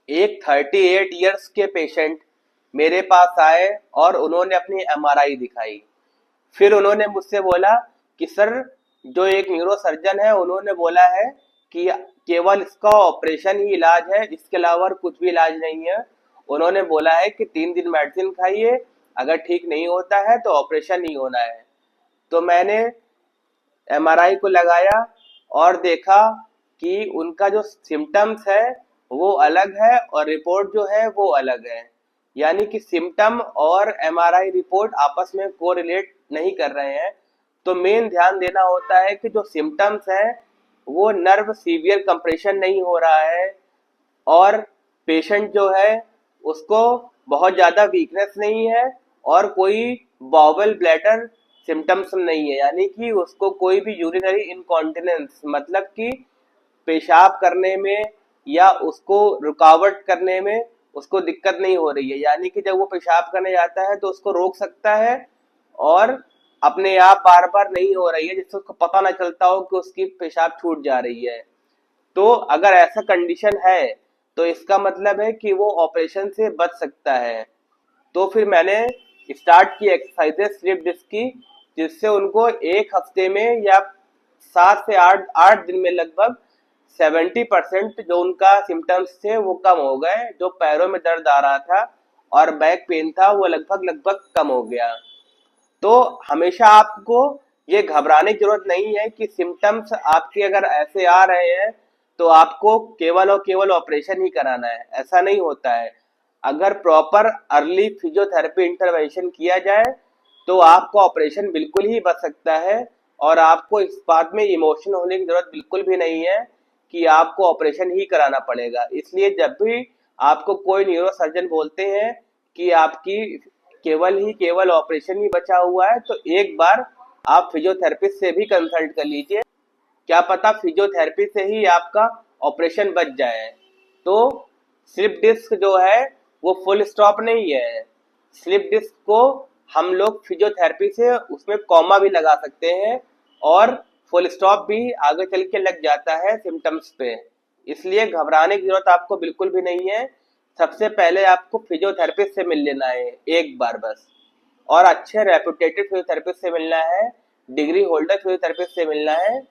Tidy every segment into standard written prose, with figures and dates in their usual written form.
एक 38 ईयर्स के पेशेंट मेरे पास आए और उन्होंने अपनी एमआरआई दिखाई। फिर उन्होंने मुझसे बोला कि सर, जो एक न्यूरो सर्जन है उन्होंने बोला है कि केवल इसका ऑपरेशन ही इलाज है, इसके अलावा और कुछ भी इलाज नहीं है। उन्होंने बोला है कि 3 दिन मेडिसिन खाइए, अगर ठीक नहीं होता है तो ऑपरेशन ही होना है। तो मैंने एमआरआई को लगाया और देखा कि उनका जो सिम्टम्स है वो अलग है और रिपोर्ट जो है वो अलग है। यानी कि सिम्टम और एमआरआई रिपोर्ट आपस में कोरिलेट नहीं कर रहे हैं। तो मेन ध्यान देना होता है कि जो सिम्टम्स हैं वो नर्व सीवियर कंप्रेशन नहीं हो रहा है, और पेशेंट जो है उसको बहुत ज़्यादा वीकनेस नहीं है, और कोई बॉवल ब्लैडर सिम्टम्स नहीं है, यानी कि उसको कोई भी यूरिनरी इनकॉन्टिनेंस मतलब कि पेशाब करने में या उसको रुकावट करने में उसको दिक्कत नहीं हो रही है। यानी कि जब वो पेशाब करने जाता है तो उसको रोक सकता है और अपने आप बार बार नहीं हो रही है, जिससे उसको पता ना चलता हो कि उसकी पेशाब छूट जा रही है। तो अगर ऐसा कंडीशन है तो इसका मतलब है कि वो ऑपरेशन से बच सकता है। तो फिर मैंने स्टार्ट की एक्सरसाइजेस स्लिप डिस्क की, जिससे उनको एक हफ्ते में या 7 से 8 दिन में लगभग 70% जो उनका सिम्टम्स थे वो कम हो गए। जो पैरों में दर्द आ रहा था और बैक पेन था वो लगभग लगभग कम हो गया। तो हमेशा आपको ये घबराने की जरूरत नहीं है कि सिम्टम्स आपके अगर ऐसे आ रहे हैं तो आपको केवल और केवल ऑपरेशन ही कराना है, ऐसा नहीं होता है। अगर प्रॉपर अर्ली फिजियोथेरेपी इंटरवेंशन किया जाए तो आपका ऑपरेशन बिल्कुल ही बच सकता है, और आपको इस बात में इमोशन होने की जरूरत बिल्कुल भी नहीं है कि आपको ऑपरेशन ही कराना पड़ेगा। इसलिए जब भी आपको कोई न्यूरो सर्जन बोलते हैं कि आपकी केवल ऑपरेशन ही बचा हुआ है, तो एक बार आप फिजियोथेरेपिस्ट से भी कंसल्ट कर लीजिए। क्या पता फिजियोथेरेपी से ही आपका ऑपरेशन बच जाए। तो स्लिप डिस्क जो है वो फुल स्टॉप नहीं है। स्लिप डिस्क को हम लोग फिजियोथेरेपी से उसमें कॉमा भी लगा सकते हैं, और फुल स्टॉप भी आगे चल के लग जाता है सिम्टम्स पे। इसलिए घबराने की जरूरत आपको बिल्कुल भी नहीं है। सबसे पहले आपको फिजियोथेरेपिस्ट से मिल लेना है एक बार बस, और अच्छे रेपुटेटेड फिजियोथेरेपिस्ट से मिलना है, डिग्री होल्डर फिजियोथेरेपिस्ट से मिलना है।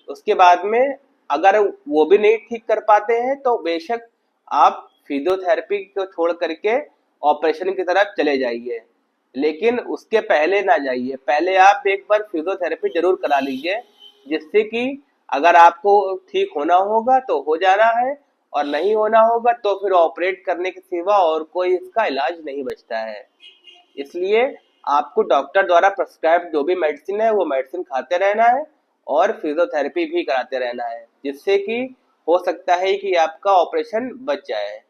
उसके बाद में अगर वो भी नहीं ठीक कर पाते हैं तो बेशक आप फिजियोथेरेपी को छोड़ करके ऑपरेशन की तरफ चले जाइए, लेकिन उसके पहले ना जाइए। पहले आप एक बार फिजियोथेरेपी जरूर करा लीजिए, जिससे कि अगर आपको ठीक होना होगा तो हो जाना है, और नहीं होना होगा तो फिर ऑपरेट करने के सिवा और कोई इसका इलाज नहीं बचता है। इसलिए आपको डॉक्टर द्वारा प्रेस्क्राइब जो भी मेडिसिन है वो मेडिसिन खाते रहना है, और फिजियोथेरेपी भी कराते रहना है, जिससे कि हो सकता है कि आपका ऑपरेशन बच जाए।